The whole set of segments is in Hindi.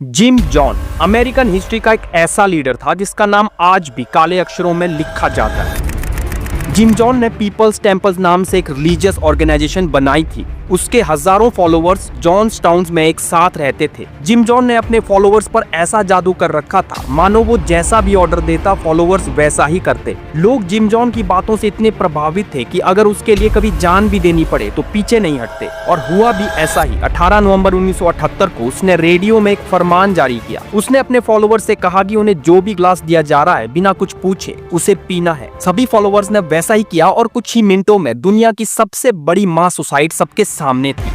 जिम जॉन अमेरिकन हिस्ट्री का एक ऐसा लीडर था जिसका नाम आज भी काले अक्षरों में लिखा जाता है। जिम जॉन ने पीपल्स टेम्पल्स नाम से एक रिलीजियस ऑर्गेनाइजेशन बनाई थी। उसके हजारों फॉलोअर्स जॉन्सटाउन में एक साथ रहते थे। जिम जॉन ने अपने फॉलोअर्स पर ऐसा जादू कर रखा था मानो वो जैसा भी ऑर्डर देता फॉलोअर्स वैसा ही करते। लोग जिम जॉन की बातों से इतने प्रभावित थे कि अगर उसके लिए कभी जान भी देनी पड़े तो पीछे नहीं हटते। और हुआ भी ऐसा ही। 18 नवंबर 1978 को उसने रेडियो में एक फरमान जारी किया। उसने अपने फॉलोअर्स से कहा कि उन्हें जो भी ग्लास दिया जा रहा है बिना कुछ पूछे उसे पीना है। सभी फॉलोअर्स ने वैसा ही किया और कुछ ही मिनटों में दुनिया की सबसे बड़ी मास सुसाइड सबके सामने थी।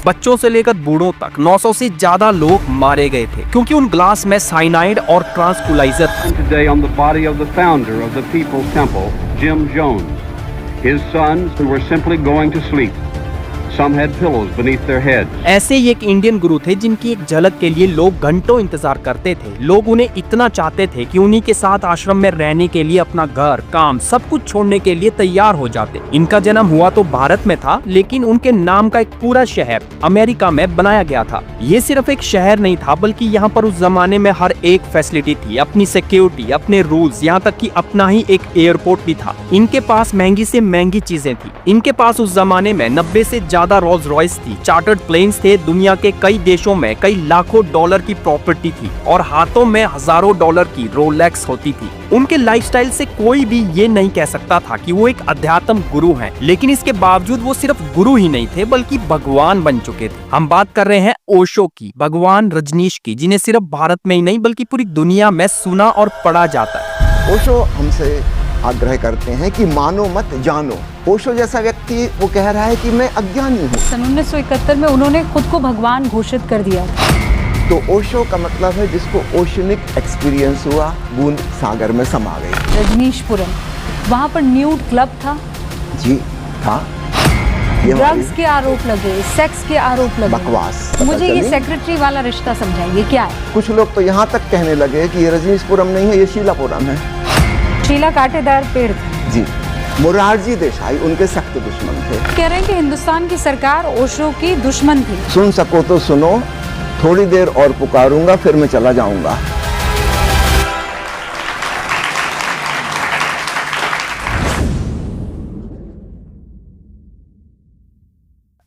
बच्चों से लेकर बूढ़ों तक 900 से ज्यादा लोग मारे गए थे क्योंकि उन ग्लास में साइनाइड और ट्रांसकुलाइजर था। Today on the body of the founder of the People's Temple, Jim Jones. His sons who were simply going to sleep. Some had pillows beneath their heads. ऐसे ही एक इंडियन गुरु थे जिनकी एक झलक के लिए लोग घंटों इंतजार करते थे। लोग उन्हें इतना चाहते थे कि उन्हीं के साथ आश्रम में रहने के लिए अपना घर, काम सब कुछ छोड़ने के लिए तैयार हो जाते। इनका जन्म हुआ तो भारत में था, लेकिन उनके नाम का एक पूरा शहर अमेरिका में बनाया गया था। ये सिर्फ एक शहर नहीं था, बल्कि यहाँ पर उस जमाने में हर एक फैसिलिटी थी, अपनी सिक्योरिटी, अपने रूल्स, यहाँ तक कि अपना ही एक एयरपोर्ट भी था। इनके पास महंगी से महंगी चीजें थी। इनके पास उस जमाने में 90 से ज्यादा रोल्स रॉयस थी, चार्टर्ड प्लेन्स थे, दुनिया के कई देशों में कई लाखों डॉलर की प्रॉपर्टी थी और हाथों में हजारों डॉलर की रोलेक्स होती थी। उनके लाइफस्टाइल से कोई भी ये नहीं कह सकता था कि वो एक अध्यात्म गुरु हैं, लेकिन इसके बावजूद वो सिर्फ गुरु ही नहीं थे बल्कि भगवान बन चुके थे। हम बात कर रहे हैं ओशो की, भगवान रजनीश की, जिन्हें सिर्फ भारत में ही नहीं बल्कि पूरी दुनिया में सुना और पढ़ा जाता है। ओशो हमसे आग्रह करते हैं कि मानो मत जानो। ओशो जैसा व्यक्ति वो कह रहा है कि मैं अज्ञानी हूँ। सन 1971 में उन्होंने खुद को भगवान घोषित कर दिया। तो ओशो का मतलब है जिसको ओशनिक एक्सपीरियंस हुआ, बूंद सागर में समा गई। रजनीशपुरम, वहाँ पर न्यूड क्लब था। जी था। ड्रग्स के आरोप लगे, सेक्स के आरोप लगे। बकवास। मुझे ये सेक्रेटरी वाला रिश्ता समझाइए, क्या है? कुछ लोग तो यहाँ तक कहने लगे कि ये रजनीशपुरम नहीं है, ये शीलापुरम है। शीला कांटेदार पेड़ था। जी। मोरारजी देसाई उनके सख्त दुश्मन थे। कह रहे हैं कि हिंदुस्तान की सरकार ओशो की दुश्मन थी। सुन सको तो सुनो, थोड़ी देर और पुकारूंगा फिर मैं चला जाऊंगा।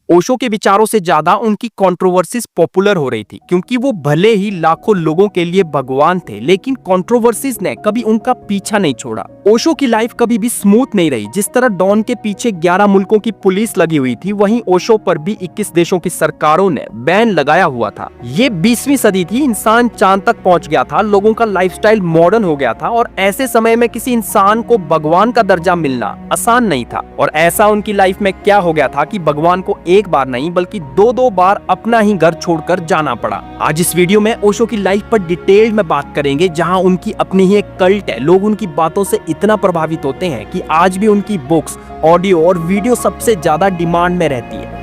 ओशो के विचारों से ज्यादा उनकी कंट्रोवर्सीज पॉपुलर हो रही थी क्योंकि वो भले ही लाखों लोगों के लिए भगवान थे, लेकिन कंट्रोवर्सीज ने कभी उनका पीछा नहीं छोड़ा। ओशो की लाइफ कभी भी स्मूथ नहीं रही। जिस तरह डॉन के पीछे 11 मुल्कों की पुलिस लगी हुई थी, वहीं ओशो पर भी 21 देशों की सरकारों ने बैन लगाया हुआ था। ये 20वीं सदी थी, इंसान चांद तक पहुंच गया था, लोगों का लाइफस्टाइल मॉडर्न हो गया था और ऐसे समय में किसी इंसान को भगवान का दर्जा मिलना आसान नहीं था। और ऐसा उनकी लाइफ में क्या हो गया था कि भगवान को एक बार नहीं बल्कि दो बार अपना ही घर छोड़कर जाना पड़ा। आज इस वीडियो में ओशो की लाइफ पर डिटेल में बात करेंगे, जहां उनकी अपनी ही एक कल्ट है। लोग उनकी बातों से इतना प्रभावित होते हैं कि आज भी उनकी बुक्स, ऑडियो और वीडियो सबसे ज्यादा डिमांड में रहती है।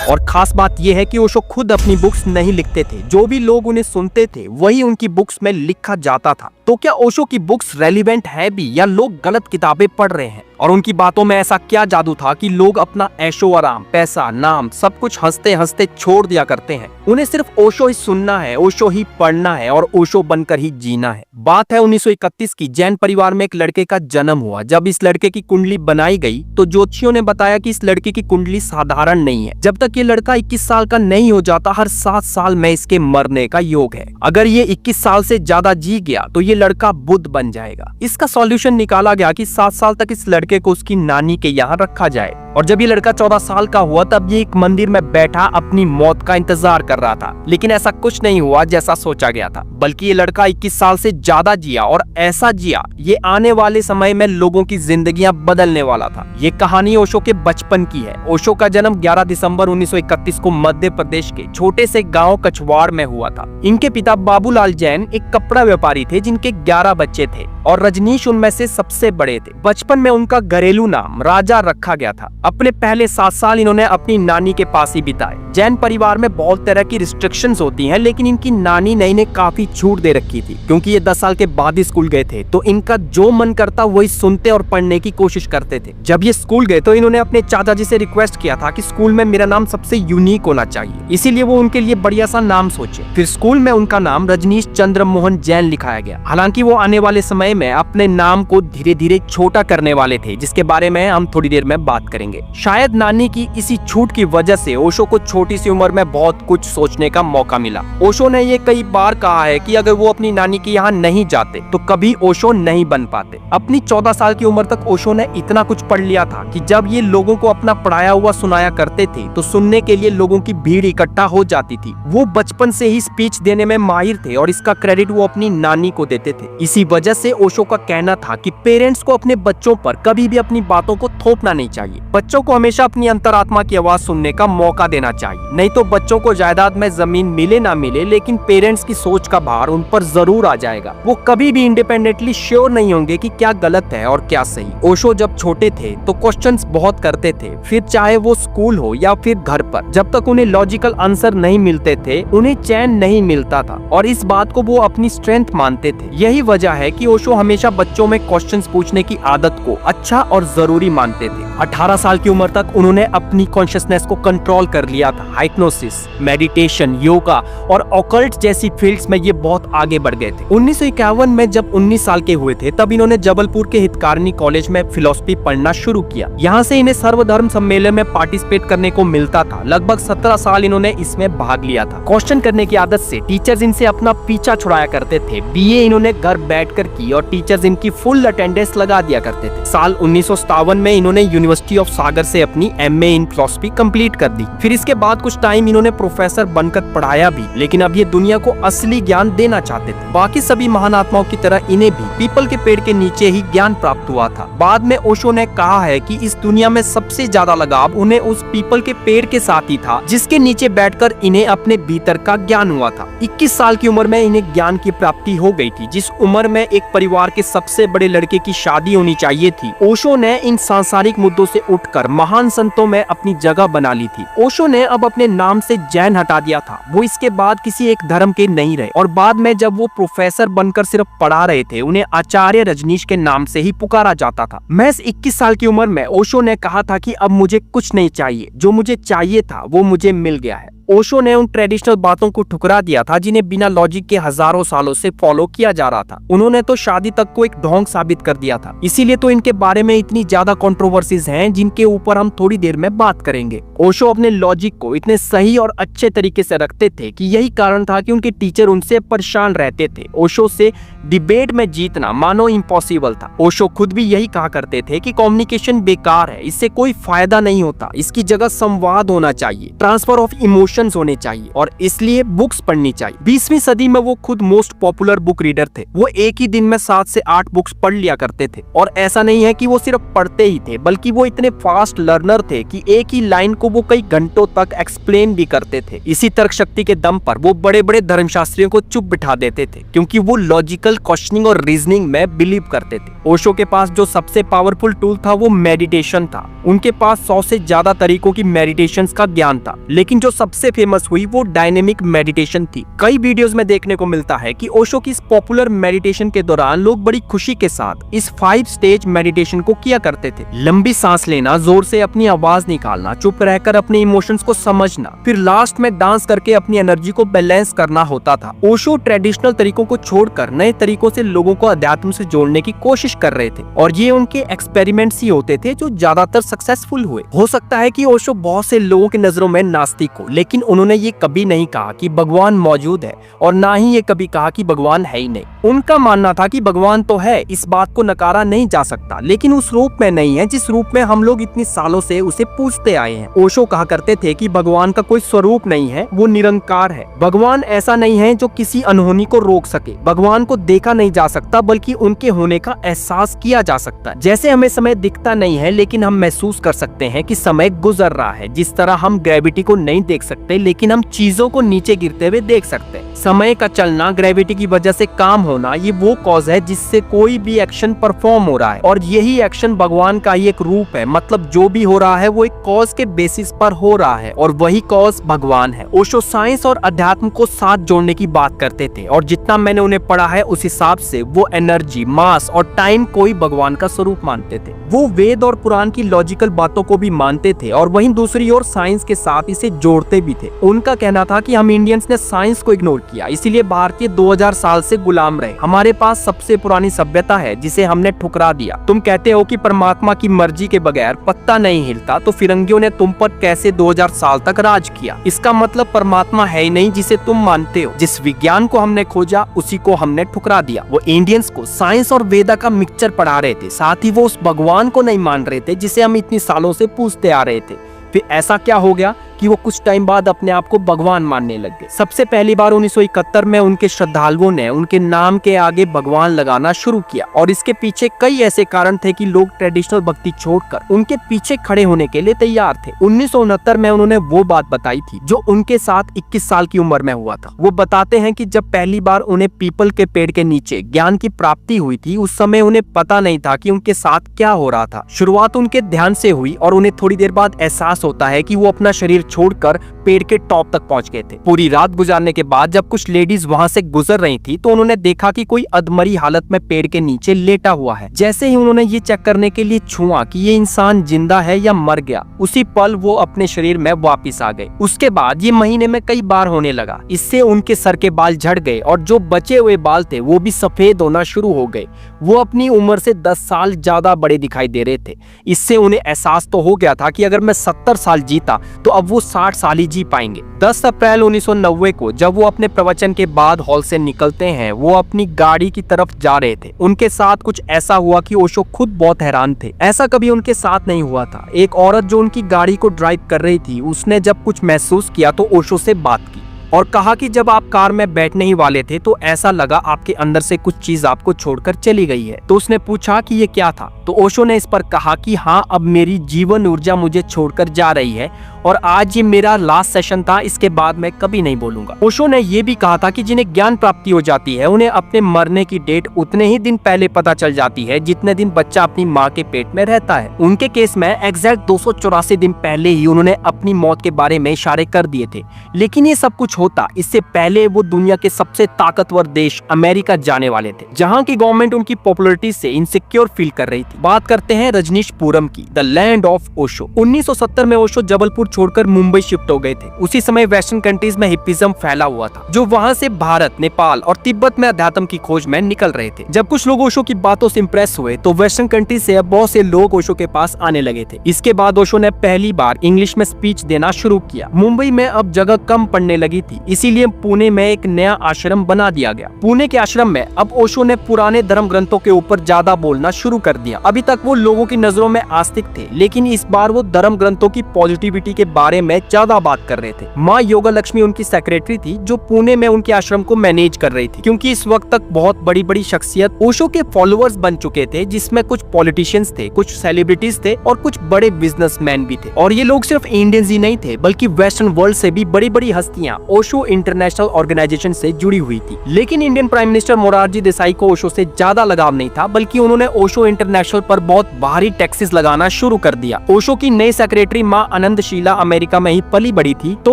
और खास बात यह है कि ओशो खुद अपनी बुक्स नहीं लिखते थे, जो भी लोग उन्हें सुनते थे वही उनकी बुक्स में लिखा जाता था। तो क्या ओशो की बुक्स रेलिवेंट है भी या लोग गलत किताबें पढ़ रहे हैं? और उनकी बातों में ऐसा क्या जादू था कि लोग अपना ऐशो आराम, पैसा, नाम सब कुछ हंसते हंसते छोड़ दिया करते हैं? उन्हें सिर्फ ओशो ही सुनना है, ओशो ही पढ़ना है और ओशो बनकर ही जीना है। बात है 1931 की। जैन परिवार में एक लड़के का जन्म हुआ। जब इस लड़के की कुंडली बनाई गई तो ज्योतिषियों ने बताया कि इस लड़के की कुंडली साधारण नहीं है। जब तक ये लड़का 21 साल का नहीं हो जाता, हर 7 साल में इसके मरने का योग है। अगर ये 21 साल से ज्यादा जी गया तो ये लड़का बुद्ध बन जाएगा। इसका सॉल्यूशन निकाला गया कि 7 साल तक इस लड़के को उसकी नानी के यहाँ रखा जाए। और जब ये लड़का 14 साल का हुआ तब ये एक मंदिर में बैठा अपनी मौत का इंतजार कर रहा था। लेकिन ऐसा कुछ नहीं हुआ जैसा सोचा गया था, बल्कि ये लड़का 21 साल से ज्यादा जिया और ऐसा जिया ये आने वाले समय में लोगों की जिंदगियां बदलने वाला था। ये कहानी ओशो के बचपन की है। ओशो का जन्म 11 दिसंबर 1931 को मध्य प्रदेश के छोटे से गाँव कछवाड़ में हुआ था। इनके पिता बाबूलाल जैन एक कपड़ा व्यापारी थे जिनके 11 बच्चे थे और रजनीश उनमें से सबसे बड़े थे। बचपन में उनका घरेलू नाम राजा रखा गया था। अपने पहले 7 साल इन्होंने अपनी नानी के पास ही बिताए। जैन परिवार में बहुत तरह की रिस्ट्रिक्शंस होती हैं, लेकिन इनकी नानी ने इन्हें काफी छूट दे रखी थी, क्योंकि ये 10 साल के बाद ही स्कूल गए थे, तो इनका जो मन करता वही सुनते और पढ़ने की कोशिश करते थे। जब ये स्कूल गए तो इन्होंने अपने चाचा जी से रिक्वेस्ट किया था कि स्कूल में मेरा नाम सबसे यूनिक होना चाहिए, इसीलिए वो उनके लिए बढ़िया सा नाम सोचे। फिर स्कूल में उनका नाम रजनीश चंद्र मोहन जैन लिखाया गया। हालांकि वो आने वाले समय में अपने नाम को धीरे धीरे छोटा करने वाले थे, जिसके बारे में हम थोड़ी देर में बात करेंगे। शायद नानी की इसी छूट की वजह से ओशो को छोटी सी उम्र में बहुत कुछ सोचने का मौका मिला। ओशो ने ये कई बार कहा है कि अगर वो अपनी नानी के यहाँ नहीं जाते तो कभी ओशो नहीं बन पाते। अपनी 14 साल की उम्र तक ओशो ने इतना कुछ पढ़ लिया था कि जब ये लोगों को अपना पढ़ाया हुआ सुनाया करते थे तो सुनने के लिए लोगों की भीड़ इकट्ठा हो जाती थी। वो बचपन से ही स्पीच देने में माहिर थे और इसका क्रेडिट वो अपनी नानी को देते थे। इसी वजह से ओशो का कहना था कि पेरेंट्स को अपने बच्चों पर कभी भी अपनी बातों को थोपना नहीं चाहिए। बच्चों को हमेशा अपनी अंतरात्मा की आवाज सुनने का मौका देना चाहिए, नहीं तो बच्चों को जायदाद में जमीन मिले ना मिले, लेकिन पेरेंट्स की सोच का भार उन पर जरूर आ जाएगा। वो कभी भी इंडिपेंडेंटली श्योर नहीं होंगे कि क्या गलत है और क्या सही। ओशो जब छोटे थे तो क्वेश्चंस बहुत करते थे, फिर चाहे वो स्कूल हो या फिर घर पर। जब तक उन्हें लॉजिकल आंसर नहीं मिलते थे उन्हें चैन नहीं मिलता था, और इस बात को वो अपनी स्ट्रेंथ मानते थे। यही वजह है कि ओशो हमेशा बच्चों में क्वेश्चंस पूछने की आदत को अच्छा और जरूरी मानते थे। 18 साल की उम्र तक उन्होंने अपनी कॉन्शियसनेस को कंट्रोल कर लिया था। हाइप्नोसिस, मेडिटेशन, योगा और ऑकल्ट जैसी फील्ड्स में ये बहुत आगे बढ़ गए थे। 1951 में जब 19 साल के हुए थे तब इन्होंने जबलपुर के हितकारिणी कॉलेज में फिलोसफी पढ़ना शुरू किया। यहाँ से इन्हें सर्वधर्म सम्मेलन में पार्टिसिपेट करने को मिलता था। लगभग 17 साल इन्होंने इसमें भाग लिया था। क्वेश्चन करने की आदत से टीचर्स इनसे अपना पीछा छुड़ाया करते थे। बीए इन्होंने घर बैठकर की और टीचर्स इनकी फुल अटेंडेंस लगा दिया करते थे। साल 1957 में इन्होंने यूनिवर्सिटी ऑफ सागर से अपनी एमए इन फिलोसफी कंप्लीट कर दी। फिर इसके बाद कुछ टाइम इन्होंने प्रोफेसर बनकर पढ़ाया भी, लेकिन अब ये दुनिया को असली ज्ञान देना चाहते थे। बाकी सभी महान आत्माओं की तरह इन्हें भी पीपल के पेड़ के नीचे ही ज्ञान प्राप्त हुआ था। बाद में ओशो ने कहा है कि इस दुनिया में सबसे ज्यादा लगाव उन्हें उस पीपल के पेड़ के साथ ही था जिसके नीचे बैठकर इन्हें अपने भीतर का ज्ञान हुआ था। 21 साल की उम्र में इन्हें ज्ञान की प्राप्ति हो गई थी, जिस उम्र में एक परिवार के सबसे बड़े लड़के की शादी होनी चाहिए थी। ओशो ने इन सांसारिक मुद्दों से उठकर महान संतों में अपनी जगह बना ली थी। ओशो ने अब अपने नाम से जैन हटा दिया था। वो इसके बाद किसी एक धर्म के नहीं रहे, और बाद में जब वो प्रोफेसर बनकर सिर्फ पढ़ा रहे थे उन्हें आचार्य रजनीश के नाम से ही पुकारा जाता था। महज 21 साल की उम्र में ओशो ने कहा था कि अब मुझे कुछ नहीं चाहिए, जो मुझे चाहिए था वो मुझे मिल गया है। ओशो ने उन ट्रेडिशनल बातों को ठुकरा दिया था जिन्हें बिना लॉजिक के हजारों सालों से फॉलो किया जा रहा था। उन्होंने तो शादी तक को एक ढोंग साबित कर दिया था। इसीलिए तो इनके बारे में इतनी ज्यादा कंट्रोवर्सीज हैं, जिनके ऊपर हम थोड़ी देर में बात करेंगे। ओशो अपने लॉजिक को इतने सही और अच्छे तरीके से रखते थे कि यही कारण था कि उनके टीचर उनसे परेशान रहते थे। ओशो से डिबेट में जीतना मानो इम्पॉसिबल था। ओशो खुद भी यही कहा करते थे कि कम्युनिकेशन बेकार है, इससे कोई फायदा नहीं होता, इसकी जगह संवाद होना चाहिए, ट्रांसफर ऑफ इमोशंस होने चाहिए, और इसलिए बुक्स पढ़नी चाहिए। 20वीं सदी में वो खुद मोस्ट पॉपुलर बुक रीडर थे। वो एक ही दिन में 7 से 8 बुक्स पढ़ लिया करते थे, और ऐसा नहीं है कि वो सिर्फ पढ़ते ही थे, बल्कि वो इतने फास्ट लर्नर थे कि एक ही लाइन को वो कई घंटों तक एक्सप्लेन भी करते थे। इसी तर्क शक्ति के दम पर वो बड़े बड़े धर्मशास्त्रियों को चुप बिठा देते थे, क्योंकि वो लॉजिकल क्वेश्चनिंग और रीजनिंग में बिलीव करते थे। ओशो के पास जो सबसे पावरफुल टूल था वो मेडिटेशन था। उनके पास 100 से ज्यादा तरीकों की मेडिटेशंस का ज्ञान था, लेकिन जो सबसे फेमस हुई वो डायनेमिक मेडिटेशन थी। कई वीडियोस में देखने को मिलता है कि ओशो की इस पॉपुलर मेडिटेशन के दौरान लोग बड़ी खुशी के साथ इस 5 स्टेज मेडिटेशन को किया करते थे। लंबी सांस लेना, जोर से अपनी आवाज निकालना, चुप रहकर अपने इमोशंस को समझना, फिर लास्ट में डांस करके अपनी एनर्जी को बैलेंस करना होता था। ओशो ट्रेडिशनल तरीकों को छोड़कर नए तरीकों से लोगों को अध्यात्म से जोड़ने की कोशिश कर रहे थे, और ये उनके एक्सपेरिमेंट्स ही होते थे जो ज्यादातर सक्सेसफुल हुए। हो सकता है कि ओशो बहुत से लोगों की नजरों में नास्तिक हो, लेकिन उन्होंने ये कभी नहीं कहा कि भगवान मौजूद है, और ना ही ये कभी कहा कि भगवान है ही नहीं। उनका मानना था कि भगवान तो है, इस बात को नकारा नहीं जा सकता, लेकिन उस रूप में नहीं है जिस रूप में हम लोग इतने सालों से उसे पूजते आए हैं। ओशो कहा करते थे कि भगवान का कोई स्वरूप नहीं है, वो निरंकार है। भगवान ऐसा नहीं है जो किसी अनहोनी को रोक सके। भगवान को देखा नहीं जा सकता, बल्कि उनके होने का एहसास किया जा सकता है। जैसे हमें समय दिखता नहीं है, लेकिन हम महसूस कर सकते हैं कि समय गुजर रहा है, जिस तरह हम ग्रेविटी को नहीं देख सकते सकते, लेकिन हम चीजों को नीचे गिरते हुए देख सकते हैं। समय का चलना, ग्रेविटी की वजह से काम होना, ये वो कॉज है जिससे कोई भी एक्शन परफॉर्म हो रहा है, और यही एक्शन भगवान का ही एक रूप है। मतलब जो भी हो रहा है वो एक कॉज के बेसिस पर हो रहा है, और वही कॉज भगवान है। ओशो साइंस और अध्यात्म को साथ जोड़ने की बात करते थे, और जितना मैंने उन्हें पढ़ा है उस हिसाब से वो एनर्जी, मास और टाइम को ही भगवान का स्वरूप मानते थे। वो वेद और पुराण की लॉजिकल बातों को भी मानते थे, और वहीं दूसरी ओर साइंस के साथ इसे जोड़ते भी थे। उनका कहना था कि हम इंडियंस ने साइंस को इग्नोर किया, इसीलिए भारतीय 2000 साल से गुलाम रहे। हमारे पास सबसे पुरानी सभ्यता है जिसे हमने ठुकरा दिया। तुम कहते हो कि परमात्मा की मर्जी के बगैर पत्ता नहीं हिलता, तो फिरंगियों ने तुम पर कैसे 2000 साल तक राज किया? इसका मतलब परमात्मा है ही नहीं जिसे तुम मानते हो। जिस विज्ञान को हमने खोजा उसी को हमने ठुकरा दिया। वो इंडियंस को साइंस और वेदा का मिक्सचर पढ़ा रहे थे, साथ ही वो उस भगवान को नहीं मान रहे थे जिसे हम इतनी सालों से पूछते आ रहे थे। फिर ऐसा क्या हो गया कि वो कुछ टाइम बाद अपने आप को भगवान मानने लग गए। सबसे पहली बार 1971 में उनके श्रद्धालुओं ने उनके नाम के आगे भगवान लगाना शुरू किया, और इसके पीछे कई ऐसे कारण थे कि लोग ट्रेडिशनल भक्ति छोड़कर उनके पीछे खड़े होने के लिए तैयार थे। 1969 में उन्होंने वो बात बताई थी जो उनके साथ 21 साल की उम्र में हुआ था। वो बताते हैं कि जब पहली बार उन्हें पीपल के पेड़ के नीचे ज्ञान की प्राप्ति हुई थी, उस समय उन्हें पता नहीं था कि उनके साथ क्या हो रहा था। शुरुआत उनके ध्यान से हुई, और उन्हें थोड़ी देर बाद एहसास होता है कि वो अपना शरीर छोड़कर पेड़ के टॉप तक पहुंच गए थे। पूरी रात गुजारने के बाद जब कुछ लेडीज वहां से गुजर रही थी, तो उन्होंने देखा कि कोई अधमरी हालत में पेड़ के नीचे लेटा हुआ है। जैसे ही उन्होंने ये चेक करने के लिए छुआ कि ये इंसान जिंदा है या मर गया, उसी पल वो अपने शरीर में वापिस आ गए। उसके बाद ये महीने में कई बार होने लगा। इससे उनके सर के बाल झड़ गए, और जो बचे हुए बाल थे वो भी सफेद होना शुरू हो गए। वो अपनी उम्र से 10 साल ज्यादा बड़े दिखाई दे रहे थे। इससे उन्हें एहसास तो हो गया था कि अगर मैं 70 साल जीता तो अब वो 60 साल ही जी पाएंगे। 10 अप्रैल 1990 को जब वो अपने प्रवचन के बाद हॉल से निकलते हैं, वो अपनी गाड़ी की तरफ जा रहे थे। उनके साथ कुछ ऐसा हुआ कि ओशो खुद बहुत हैरान थे। ऐसा कभी उनके साथ नहीं हुआ था। एक औरत जो उनकी गाड़ी को ड्राइव कर रही थी, उसने जब कुछ महसूस किया तो ओशो से बात की और कहा कि जब आप कार में बैठने ही वाले थे तो ऐसा लगा आपके अंदर से कुछ चीज आपको छोड़कर चली गई है। तो उसने पूछा कि ये क्या था, तो ओशो ने इस पर कहा कि हाँ, अब मेरी जीवन ऊर्जा मुझे छोड़कर जा रही है, और आज ये मेरा लास्ट सेशन था, इसके बाद मैं कभी नहीं बोलूंगा। ओशो ने ये भी कहा था कि जिन्हें ज्ञान प्राप्ति हो जाती है, उन्हें अपने मरने की डेट उतने ही दिन पहले पता चल जाती है जितने दिन बच्चा अपनी माँ के पेट में रहता है। उनके केस में एग्जैक्ट 284 दिन पहले ही उन्होंने अपनी मौत के बारे में इशारे कर दिए थे। लेकिन ये सब कुछ होता इससे पहले वो दुनिया के सबसे ताकतवर देश अमेरिका जाने वाले थे, जहाँ की गवर्नमेंट उनकी पॉपुलैरिटी से इनसिक्योर फील कर रही थी। बात करते हैं रजनीशपुरम की, द लैंड ऑफ ओशो। 1970 में ओशो जबलपुर छोड़कर मुंबई शिफ्ट हो गए थे। उसी समय वेस्टर्न कंट्रीज में हिप्पिज्म फैला हुआ था, जो वहाँ से भारत, नेपाल और तिब्बत में अध्यात्म की खोज में निकल रहे थे। जब कुछ लोग ओशो की बातों से इंप्रेस हुए तो वेस्टर्न कंट्रीज से अब बहुत से लोग ओशो के पास आने लगे थे। इसके बाद ओशो ने पहली बार इंग्लिश में स्पीच देना शुरू किया। मुंबई में अब जगह कम पड़ने लगी थी, इसीलिए पुणे में एक नया आश्रम बना दिया गया। पुणे के आश्रम में अब ओशो ने पुराने धर्म ग्रंथों के ऊपर ज्यादा बोलना शुरू कर दिया। अभी तक वो लोगों की नजरों में आस्तिक थे, लेकिन इस बार वो धर्म ग्रंथों की पॉजिटिविटी के बारे में ज्यादा बात कर रहे थे। माँ योगा लक्ष्मी उनकी सेक्रेटरी थी, जो पुणे में उनके आश्रम को मैनेज कर रही थी, क्योंकि इस वक्त तक बहुत बड़ी बड़ी शख्सियत ओशो के फॉलोअर्स बन चुके थे, जिसमें कुछ पॉलिटिशियंस थे, कुछ सेलिब्रिटीज थे और कुछ बड़े बिजनेसमैन भी थे। और ये लोग सिर्फ इंडियंस ही नहीं थे, बल्कि वेस्टर्न वर्ल्ड से भी बड़ी बड़ी हस्तियां ओशो इंटरनेशनल ऑर्गेनाइजेशन से जुड़ी हुई थी। लेकिन Indian prime minister Morarji Desai को ओशो से ज्यादा लगाव नहीं था, बल्कि उन्होंने ओशो इंटरनेशनल पर बहुत भारी टैक्सेस लगाना शुरू कर दिया। ओशो की नई सेक्रेटरी माँ आनंदशीला अमेरिका में ही पली बड़ी थी, तो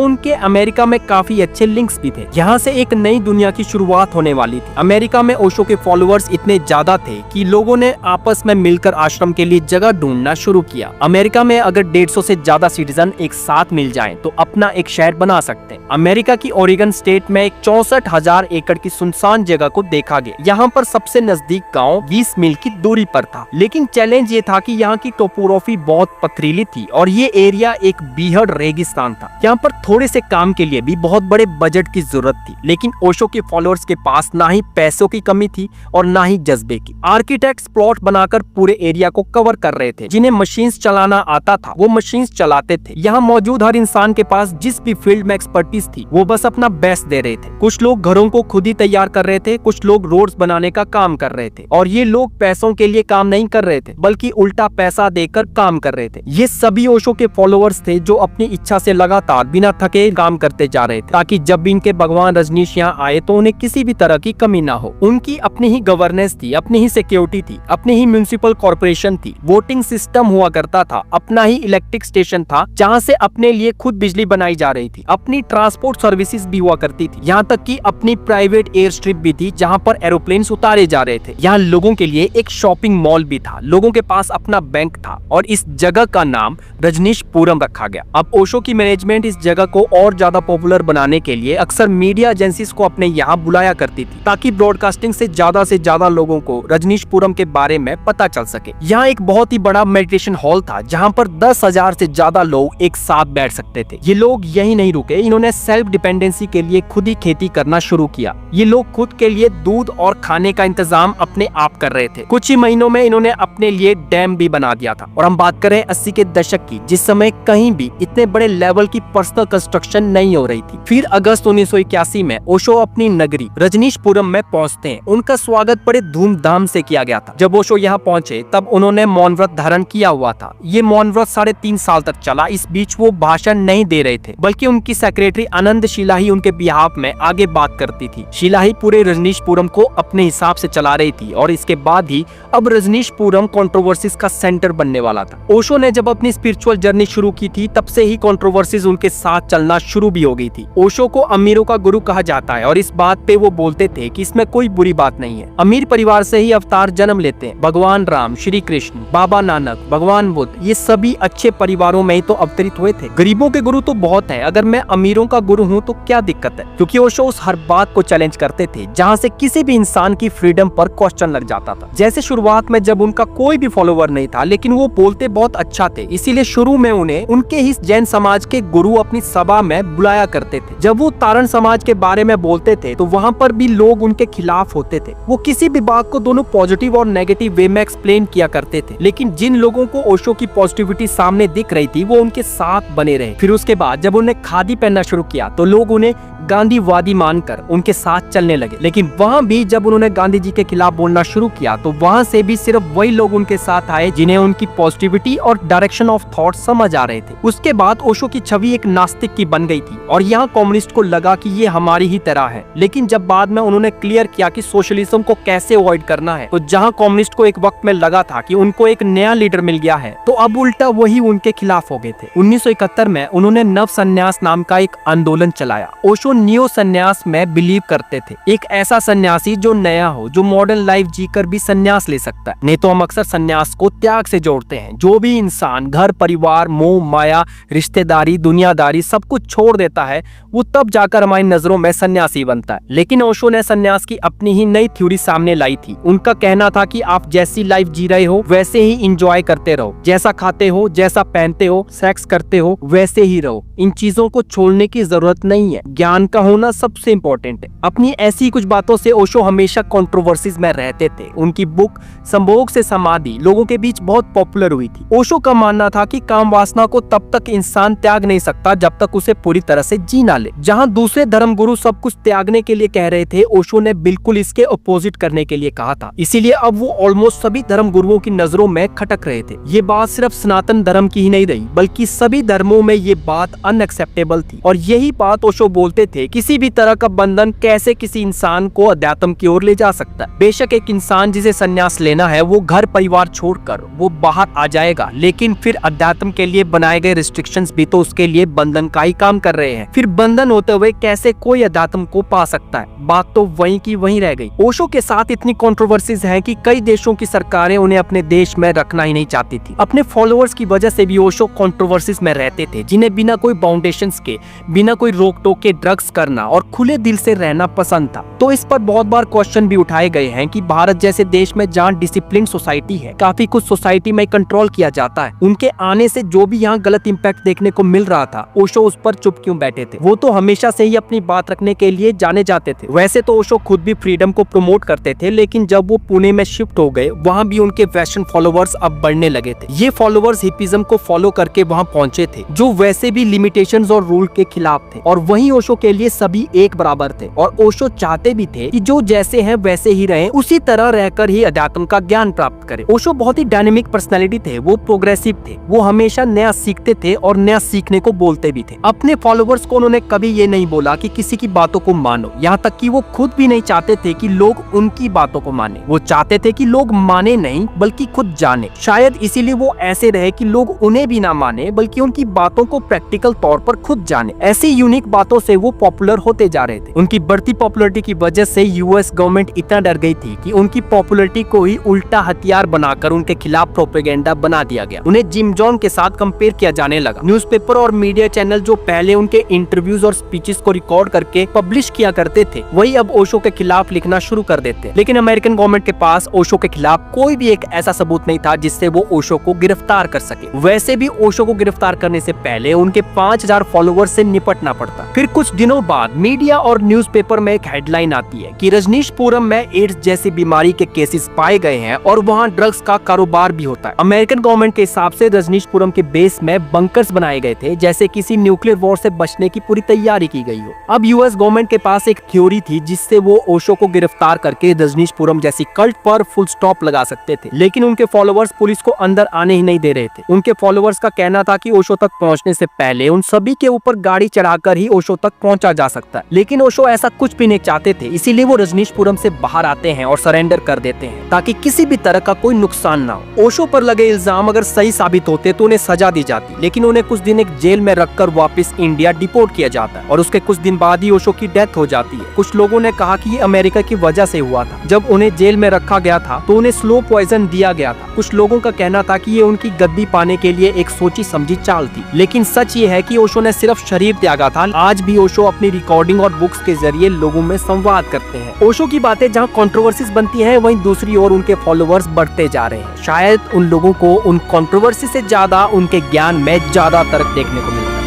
उनके अमेरिका में काफी अच्छे लिंक्स भी थे। यहाँ से एक नई दुनिया की शुरुआत होने वाली थी। अमेरिका में ओशो के फॉलोअर्स इतने ज्यादा थे कि लोगों ने आपस में मिलकर आश्रम के लिए जगह ढूंढना शुरू किया। अमेरिका में अगर 150 से ज्यादा सिटीजन एक साथ मिल जाएं, तो अपना एक शहर बना सकते हैं। अमेरिका की ओरेगन स्टेट में एक 64,000 एकड़ की सुनसान जगह को देखा गया। यहाँ पर सबसे नजदीक गांव 20 मील की दूरी पर था। लेकिन चैलेंज ये था कि यहाँ की टोपोग्राफी बहुत पथरीली थी और ये एरिया एक बीहड़ रेगिस्तान था। यहाँ पर थोड़े से काम के लिए भी बहुत बड़े बजट की जरूरत थी। लेकिन ओशो के फॉलोअर्स के पास ना ही पैसों की कमी थी और ना ही जज्बे की। आर्किटेक्ट्स प्लॉट बनाकर पूरे एरिया को कवर कर रहे थे। जिन्हें मशीन्स चलाना आता था वो मशीन्स चलाते थे। यहाँ मौजूद हर इंसान के पास जिस भी फील्ड में एक्सपर्टीज थी वो बस अपना बेस्ट दे रहे थे। कुछ लोग घरों को खुद ही तैयार कर रहे थे, कुछ लोग रोड्स बनाने का काम कर रहे थे, और ये लोग पैसों के लिए काम नहीं कर रहे थे, बल्कि उल्टा पैसा देकर काम कर रहे थे। ये सभी ओशो के फॉलोअर्स थे जो अपनी इच्छा से लगातार बिना थके काम करते जा रहे थे, ताकि जब भी इनके भगवान रजनीश यहाँ आए तो उन्हें किसी भी तरह की कमी ना हो। उनकी अपनी ही गवर्नेंस थी, अपनी ही सिक्योरिटी थी, अपनी ही म्युनिसिपल कॉर्पोरेशन थी, वोटिंग सिस्टम हुआ करता था, अपना ही इलेक्ट्रिक स्टेशन था जहाँ से अपने लिए खुद बिजली बनाई जा रही थी, अपनी ट्रांसपोर्ट सर्विसेज भी हुआ करती थी, यहाँ तक कि अपनी प्राइवेट एयर स्ट्रिप भी थी जहाँ पर एरोप्लेन उतारे जा रहे थे। यहाँ लोगों के लिए एक शॉपिंग मॉल भी था, लोगों के पास अपना बैंक था और इस जगह का नाम रजनीशपुरम रखा गया। अब ओशो की मैनेजमेंट इस जगह को और ज्यादा पॉपुलर बनाने के लिए अक्सर मीडिया एजेंसीज को अपने यहाँ बुलाया करती थी, ताकि ब्रॉडकास्टिंग से ज्यादा लोगों को रजनीशपुरम के बारे में पता चल सके। यहाँ एक बहुत ही बड़ा मेडिटेशन हॉल था जहाँ पर 10,000 से ज्यादा लोग एक साथ बैठ सकते थे। ये लोग यही नहीं रुके, इन्होंने सेल्फ डिपेंडेंसी के लिए खुद ही खेती करना शुरू किया। ये लोग खुद के लिए दूध और खाने का इंतजाम अपने आप कर रहे थे। कुछ ही महीनों में इन्होंने अपने लिए डैम भी बना दिया था। और हम बात करें 80 के दशक की, जिस समय कहीं भी इतने बड़े लेवल की पर्सनल कंस्ट्रक्शन नहीं हो रही थी। फिर अगस्त 1981 में ओशो अपनी नगरी रजनीशपुरम में पहुंचते हैं। उनका स्वागत बड़े धूमधाम से किया गया था। जब ओशो यहाँ पहुंचे तब उन्होंने मौन व्रत धारण किया हुआ था। ये मौन व्रत 3.5 साल तक चला। इस बीच वो भाषण नहीं दे रहे थे, बल्कि उनकी सेक्रेटरी आनंद शीला ही उनके बिहाफ में आगे बात करती थी। शीला ही पूरे रजनीशपुरम को अपने हिसाब से चला रही थी और इसके बाद ही अब रजनीशपुरम कंट्रोवर्सीज का सेंटर बनने वाला था। ओशो ने जब अपनी स्पिरिचुअल जर्नी शुरू की थी तब से ही कंट्रोवर्सीज उनके साथ चलना शुरू भी हो गई थी। ओशो को अमीरों का गुरु कहा जाता है और इस बात पे वो बोलते थे कि इसमें कोई बुरी बात नहीं है। अमीर परिवार से ही अवतार जन्म लेते हैं। भगवान राम, श्री कृष्ण, बाबा नानक, भगवान बुद्ध, ये सभी अच्छे परिवारों में ही तो अवतरित हुए थे। गरीबों के गुरु तो बहुत है, अगर मैं अमीरों का गुरु हूँ तो क्या दिक्कत है? क्योंकि ओशो उस हर बात को चैलेंज करते थे जहाँ से किसी भी इंसान की फ्रीडम पर क्वेश्चन लग जाता था। जैसे शुरुआत में जब उनका कोई भी फॉलोवर नहीं था, लेकिन वो बोलते बहुत अच्छा थे, इसीलिए शुरू में उन्हें उनके ही जैन समाज के गुरु अपनी सभा में बुलाया करते थे। जब वो तारण समाज के बारे में बोलते थे तो वहाँ पर भी लोग उनके खिलाफ होते थे। वो किसी भी बात को दोनों पॉजिटिव और नेगेटिव वे में एक्सप्लेन किया करते थे, लेकिन जिन लोगों को ओशो की पॉजिटिविटी सामने दिख रही थी वो उनके साथ बने रहे। फिर उसके बाद जब उन्हें खादी पहनना शुरू किया तो लोग उन्हें गांधीवादी मानकर उनके साथ चलने लगे। लेकिन वहाँ भी जब उन्होंने गांधी जी के खिलाफ बोलना शुरू किया तो वहाँ से भी सिर्फ वही लोग उनके साथ आए जिन्हें उनकी पॉजिटिविटी और डायरेक्शन ऑफ थॉट समझ आ रहे थे। उसके बाद ओशो की छवि एक नास्तिक की बन गई थी और यहाँ कम्युनिस्ट को लगा कि ये हमारी ही तरह है। लेकिन जब बाद में उन्होंने क्लियर किया कि सोशलिज्म को कैसे अवॉइड करना है, तो जहाँ कम्युनिस्ट को एक वक्त में लगा था कि उनको एक नया लीडर मिल गया है, तो अब उल्टा वही उनके खिलाफ हो गए थे। 1971 में उन्होंने नव संन्यास नाम का एक आंदोलन चलाया। ओशो नियो संन्यास में बिलीव करते थे, एक ऐसा सन्यासी जो नया हो, जो मॉडर्न लाइफ जीकर भी संन्यास ले सकता है। नहीं तो हम अक्सर संन्यास को त्याग से जोड़ते हैं। जो भी इंसान घर परिवार, मोह माया, रिश्तेदारी, दुनियादारी सब कुछ छोड़ देता है, वो तब जाकर हमारी नजरों में सन्यासी बनता है। लेकिन ओशो ने सन्यास की अपनी ही नई थ्योरी सामने लाई थी। उनका कहना था कि आप जैसी लाइफ जी रहे हो वैसे ही इंजॉय करते रहो, जैसा खाते हो, जैसा पहनते हो, सेक्स करते हो, वैसे ही रहो। इन चीजों को छोड़ने की जरूरत नहीं है, ज्ञान का होना सबसे इम्पोर्टेंट है। अपनी ऐसी कुछ बातों से ओशो हमेशा कंट्रोवर्सीज में रहते थे। उनकी बुक संभोग से समाधि लोगों के बीच बहुत पॉपुलर हुई थी। ओशो का मानना था कि काम वासना को तब तक इंसान त्याग नहीं सकता जब तक उसे पूरी तरह से जी ना ले। जहाँ दूसरे धर्म गुरु सब कुछ त्यागने के लिए कह रहे थे, ओशो ने बिल्कुल इसके अपोजिट करने के लिए कहा था। इसीलिए अब वो ऑलमोस्ट सभी धर्म गुरुओं की नजरों में खटक रहे थे। ये बात सिर्फ सनातन धर्म की ही नहीं रही, बल्कि सभी धर्मों में ये बात अनएक्सेप्टेबल थी। और यही बात ओशो बोलते थे, किसी भी तरह का बंधन कैसे किसी इंसान को अध्यात्म की ओर ले जा सकता है। बेशक एक इंसान जिसे संन्यास लेना है वो घर परिवार छोड़कर वो बाहर आ जाएगा, लेकिन फिर अध्यात्म के लिए बनाए गए रिस्ट्रिक्शंस भी तो उसके लिए बंधन का ही काम कर रहे हैं। फिर बंधन होते हुए कैसे कोई अध्यात्म को पा सकता है? बात तो वहीं की वहीं रह गई। ओशो के साथ इतनी कंट्रोवर्सीज हैं कि कई देशों की सरकारें उन्हें अपने देश में रखना ही नहीं चाहती थी। अपने फॉलोअर्स की वजह से भी ओशो कंट्रोवर्सीज में रहते थे, जिन्हें बिना कोई बाउंडेशंस के, बिना कोई रोक टोक के ड्रग्स करना और खुले दिल से रहना पसंद था। तो इस पर बहुत बार क्वेश्चन भी उठाए गए हैं कि भारत जैसे देश में जहाँ डिसिप्लिन सोसाइटी है, काफी कुछ सोसाइटी में कंट्रोल किया जाता है, उनके आने से जो भी यहाँ गलत इम्पैक्ट देखने को मिल रहा था, ओशो उस पर चुप क्यों बैठे थे? वो तो हमेशा से ही अपनी बात रखने के लिए जाने जाते थे। वैसे तो ओशो खुद भी फ्रीडम को प्रमोट करते थे, लेकिन जब वो पुणे में शिफ्ट हो गए, वहाँ भी उनके वेस्टर्न फॉलोअर्स अब बढ़ने लगे थे। ये फॉलोअर्स हिपिज्म को फॉलो करके वहाँ पहुंचे थे, जो वैसे भी लिमिटेशंस और रूल के खिलाफ थे। और वहीं ओशो के लिए सभी एक बराबर थे और ओशो चाहते भी थे कि जो जैसे हैं वैसे ही रहें, उसी तरह रहकर ही अध्यात्म का ज्ञान प्राप्त करें। ओशो बहुत ही डायनेमिक पर्सनैलिटी थे, वो प्रोग्रेसिव थे, वो हमेशा नया सीखते थे और नया सीखने को बोलते भी थे। अपने फॉलोवर्स को उन्होंने कभी ये नहीं बोला कि किसी की बातों को मानो, यहाँ तक कि वो खुद भी नहीं चाहते थे कि लोग उनकी बातों को माने। वो चाहते थे कि लोग माने नहीं बल्कि खुद जाने। शायद इसीलिए वो ऐसे रहे कि लोग उन्हें भी ना माने बल्कि उनकी बातों को प्रैक्टिकल तौर पर खुद जाने। ऐसी यूनिक बातों से वो पॉपुलर होते जा रहे थे। उनकी बढ़ती पॉपुलैरिटी की वजह से यूएस गवर्नमेंट इतना डर गई थी कि उनकी पॉपुलैरिटी को ही उल्टा हथियार बनाकर उनके खिलाफ प्रोपेगेंडा बना दिया गया। उन्हें जिम जॉन के साथ कंपेयर किया जाने लगा। न्यूज़पेपर और मीडिया चैनल जो पहले उनके इंटरव्यूज और स्पीचेस को रिकॉर्ड करके पब्लिश किया करते थे, वही अब ओशो के खिलाफ लिखना शुरू कर देते। लेकिन अमेरिकन गवर्नमेंट के पास ओशो के खिलाफ कोई भी एक ऐसा सबूत नहीं था जिससे वो ओशो को गिरफ्तार कर सके। वैसे भी ओशो को गिरफ्तार करने से पहले उनके 5000 फॉलोवर्स से निपटना पड़ता। फिर कुछ दिनों बाद मीडिया और न्यूज़पेपर में एक हेडलाइन आती है कि रजनीशपुरम में एड्स जैसी बीमारी के केसेस पाए गए हैं और वहाँ ड्रग्स का कारोबार भी होता है। अमेरिकन गवर्नमेंट के हिसाब से रजनीशपुरम के बेस में बंकर्स बनाए गए थे, जैसे किसी न्यूक्लियर वॉर से बचने की पूरी तैयारी की गई हो। अब यूएस गवर्नमेंट के पास एक थ्योरी थी जिससे वो ओशो को गिरफ्तार करके रजनीशपुरम जैसी कल्ट पर फुल स्टॉप लगा सकते थे। लेकिन उनके फॉलोवर्स पुलिस को अंदर आने ही नहीं दे रहे थे। उनके फॉलोवर्स का कहना था कि ओशो तक पहुंचने से पहले उन सभी के ऊपर गाड़ी चढ़ाकर ही ओशो तक पहुंचा जा सकता है। लेकिन ओशो ऐसा कुछ भी नहीं चाहते थे, इसीलिए वो रजनीशपुरम से बाहर आते हैं और सरेंडर कर देते हैं ताकि किसी भी तरह का कोई नुकसान ना हो। ओशो पर लगे इल्जाम अगर सही साबित होते तो उन्हें सजा दी जाती, लेकिन उन्हें कुछ दिन एक जेल में रखकर वापस इंडिया डिपोर्ट किया जाता है और उसके कुछ दिन बाद ही ओशो की डेथ हो जाती है। कुछ लोगों ने कहा कि ये अमेरिका की वजह से हुआ था। जब उन्हें जेल में रखा गया था तो उन्हें स्लो पॉइजन दिया गया था। कुछ लोगों का कहना था कि ये उनकी गद्दी पाने के लिए एक सोची समझी चाल थी, लेकिन सच ये है कि ओशो ने सिर्फ शरीर त्यागा था। आज भी ओशो अपनी रिकॉर्डिंग और बुक्स के जरिए लोगों में संवाद करते हैं। ओशो की बातें जहाँ कंट्रोवर्सीज बनती हैं, वहीं दूसरी ओर उनके फॉलोवर्स बढ़ते जा रहे हैं। शायद उन लोगों को उन कंट्रोवर्सी से ज्यादा उनके ज्ञान में ज्यादा तर्क देखने को मिलता है।